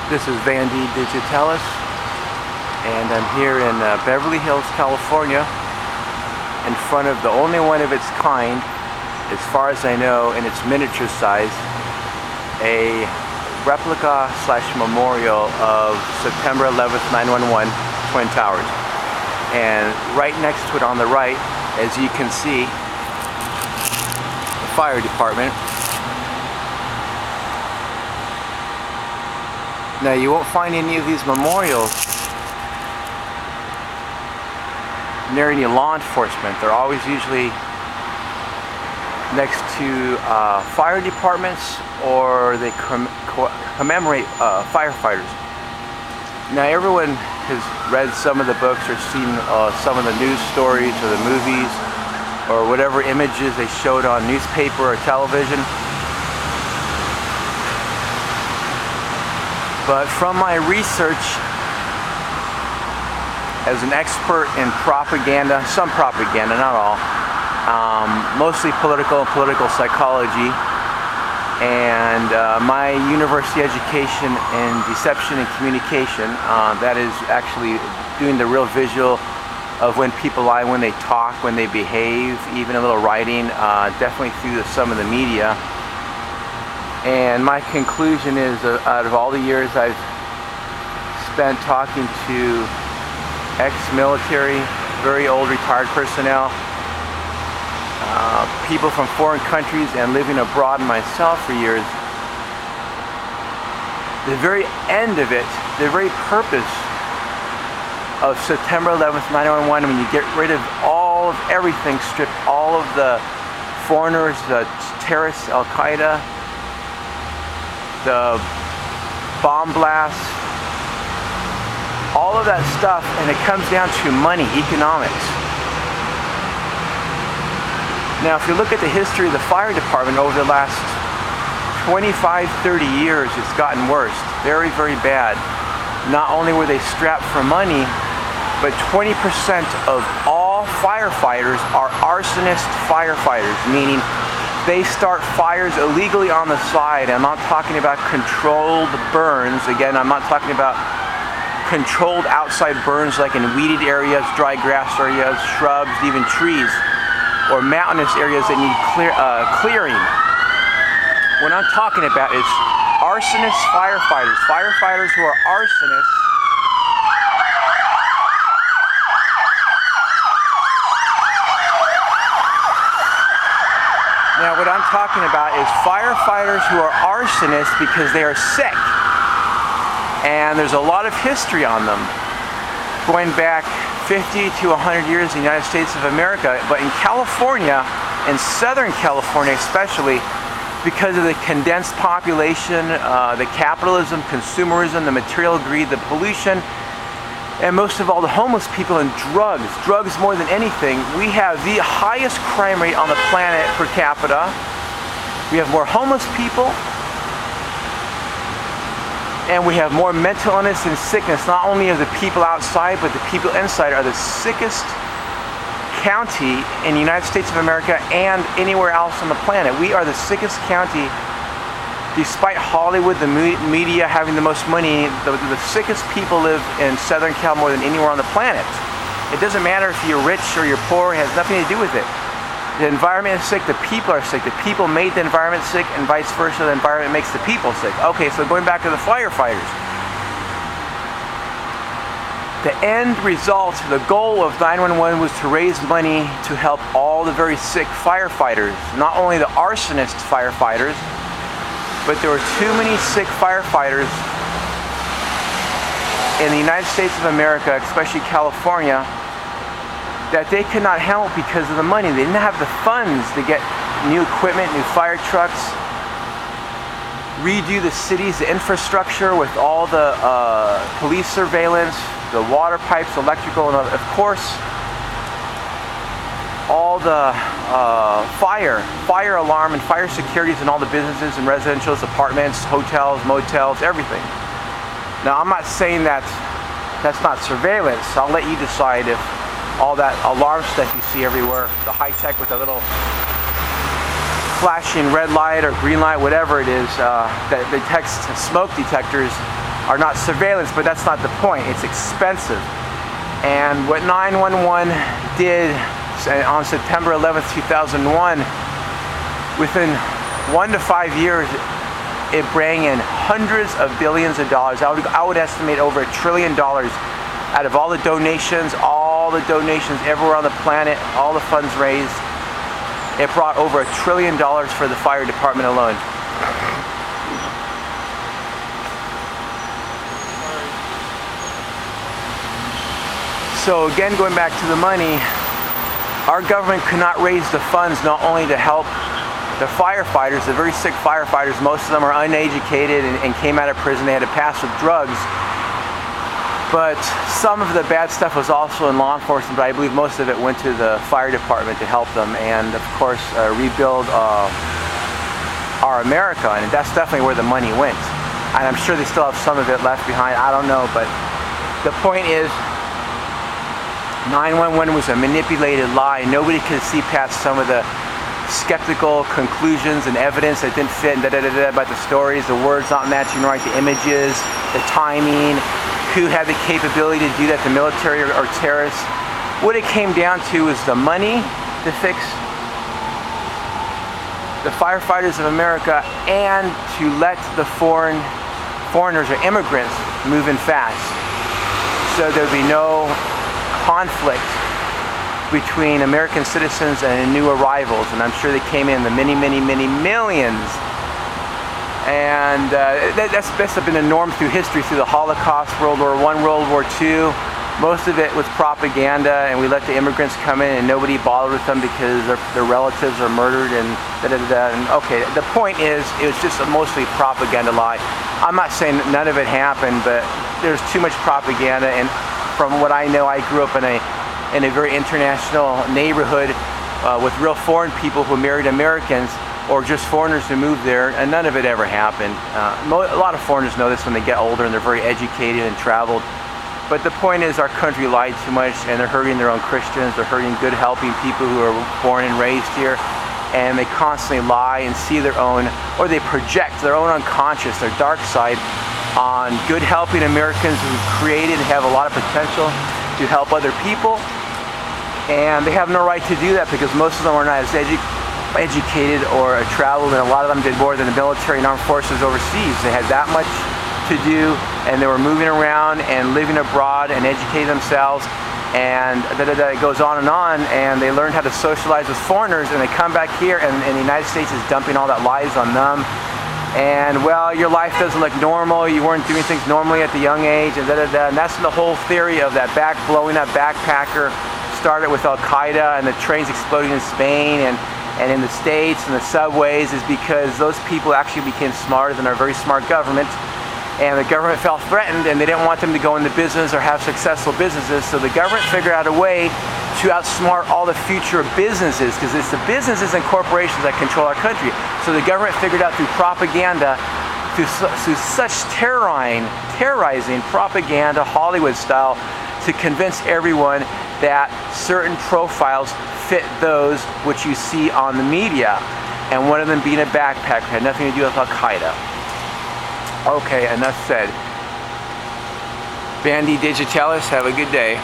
This is Van D. Digitalis, and I'm here in Beverly Hills, California, in front of the only one of its kind, as far as I know, in its miniature size, a replica / memorial of September 11th, 9/11 Twin Towers. And right next to it on the right, as you can see, the fire department. Now, you won't find any of these memorials near any law enforcement. They're always usually next to fire departments, or they commemorate firefighters. Now, everyone has read some of the books or seen some of the news stories or the movies or whatever images they showed on newspaper or television. But from my research as an expert in propaganda, some propaganda, not all, mostly political and political psychology, and my university education in deception and communication, that is actually doing the real visual of when people lie, when they talk, when they behave, even a little writing, definitely through some of the media. And my conclusion is, out of all the years I've spent talking to ex-military, very old retired personnel, people from foreign countries, and living abroad myself for years, the very end of it, the very purpose of September 11th, 9/11, when you get rid of all of everything, strip all of the foreigners, the terrorists, Al-Qaeda, the bomb blasts, all of that stuff, and it comes down to money, economics. Now, if you look at the history of the fire department over the last 25, 30 years, it's gotten worse. Very, very bad. Not only were they strapped for money, but 20% of all firefighters are arsonist firefighters, meaning they start fires illegally on the side. I'm not talking about controlled burns. Again, I'm not talking about controlled outside burns like in weeded areas, dry grass areas, shrubs, even trees, or mountainous areas that need clearing. What I'm talking about is arsonist firefighters, firefighters who are arsonists. Now, what I'm talking about is firefighters who are arsonists because they are sick. And there's a lot of history on them, going back 50 to 100 years in the United States of America. But in California, in Southern California especially, because of the condensed population, the capitalism, consumerism, the material greed, the pollution, and most of all the homeless people, and drugs more than anything, we have the highest crime rate on the planet per capita. We have more homeless people, and we have more mental illness and sickness. Not only are the people outside, but the people inside are the sickest county in the United States of America and anywhere else on the planet. We are the sickest county. Despite Hollywood, the media having the most money, the sickest people live in Southern Cal more than anywhere on the planet. It doesn't matter if you're rich or you're poor, it has nothing to do with it. The environment is sick, the people are sick, the people made the environment sick, and vice versa, the environment makes the people sick. Okay, so going back to the firefighters. The end result, the goal of 911 was to raise money to help all the very sick firefighters, not only the arsonist firefighters, but there were too many sick firefighters in the United States of America, especially California, that they could not help because of the money. They didn't have the funds to get new equipment, new fire trucks, redo the city's infrastructure with all the police surveillance, the water pipes, electrical, and of course, all the fire alarm and fire securities in all the businesses and residentials, apartments, hotels, motels, everything. Now, I'm not saying that that's not surveillance. I'll let you decide if all that alarm stuff you see everywhere, the high tech with the little flashing red light or green light, whatever it is, that detects smoke detectors, are not surveillance, but that's not the point. It's expensive. And what 911 did on September 11th, 2001, within 1 to 5 years, it brought in hundreds of billions of dollars. I would estimate over $1 trillion out of all the donations everywhere on the planet, all the funds raised. It brought over $1 trillion for the fire department alone. So again, going back to the money, our government could not raise the funds not only to help the firefighters, the very sick firefighters. Most of them are uneducated and came out of prison. They had to pass with drugs. But some of the bad stuff was also in law enforcement, but I believe most of it went to the fire department to help them and, of course, rebuild our America. And that's definitely where the money went. And I'm sure they still have some of it left behind. I don't know, but the point is, 911 was a manipulated lie. Nobody could see past some of the skeptical conclusions and evidence that didn't fit and about the stories, the words not matching right, the images, the timing, who had the capability to do that, the military or terrorists. What it came down to was the money to fix the firefighters of America and to let the foreigners or immigrants move in fast. So there'd be no conflict between American citizens and new arrivals, and I'm sure they came in the many millions. And that's been the norm through history, through the Holocaust, World War I, World War II. Most of it was propaganda, and we let the immigrants come in and nobody bothered with them because their relatives are murdered and And okay, the point is, it was just a mostly propaganda lie. I'm not saying none of it happened, but there's too much propaganda, and from what I know, I grew up in a very international neighborhood with real foreign people who married Americans, or just foreigners who moved there, and none of it ever happened. A lot of foreigners know this when they get older and they're very educated and traveled. But the point is, our country lied too much, and they're hurting their own Christians, they're hurting good, helping people who are born and raised here, and they constantly lie and see their own, or they project their own unconscious, their dark side, on good, helping Americans who created and have a lot of potential to help other people. And they have no right to do that because most of them are not as educated or traveled, and a lot of them did more than the military and armed forces overseas. They had that much to do, and they were moving around and living abroad and educating themselves, and it goes on, and they learned how to socialize with foreigners, and they come back here, and the United States is dumping all that lies on them. And well, your life doesn't look normal, you weren't doing things normally at the young age, and and that's the whole theory of that blowing up backpacker. Started with Al-Qaeda and the trains exploding in Spain and in the States and the subways, is because those people actually became smarter than our very smart government, and the government felt threatened, and they didn't want them to go into business or have successful businesses, so the government figured out a way to outsmart all the future businesses, because it's the businesses and corporations that control our country. So the government figured out through propaganda, through such terrorizing propaganda, Hollywood style, to convince everyone that certain profiles fit those which you see on the media, and one of them being a backpacker had nothing to do with Al-Qaeda. Okay, enough said. Bandi Digitalis, have a good day.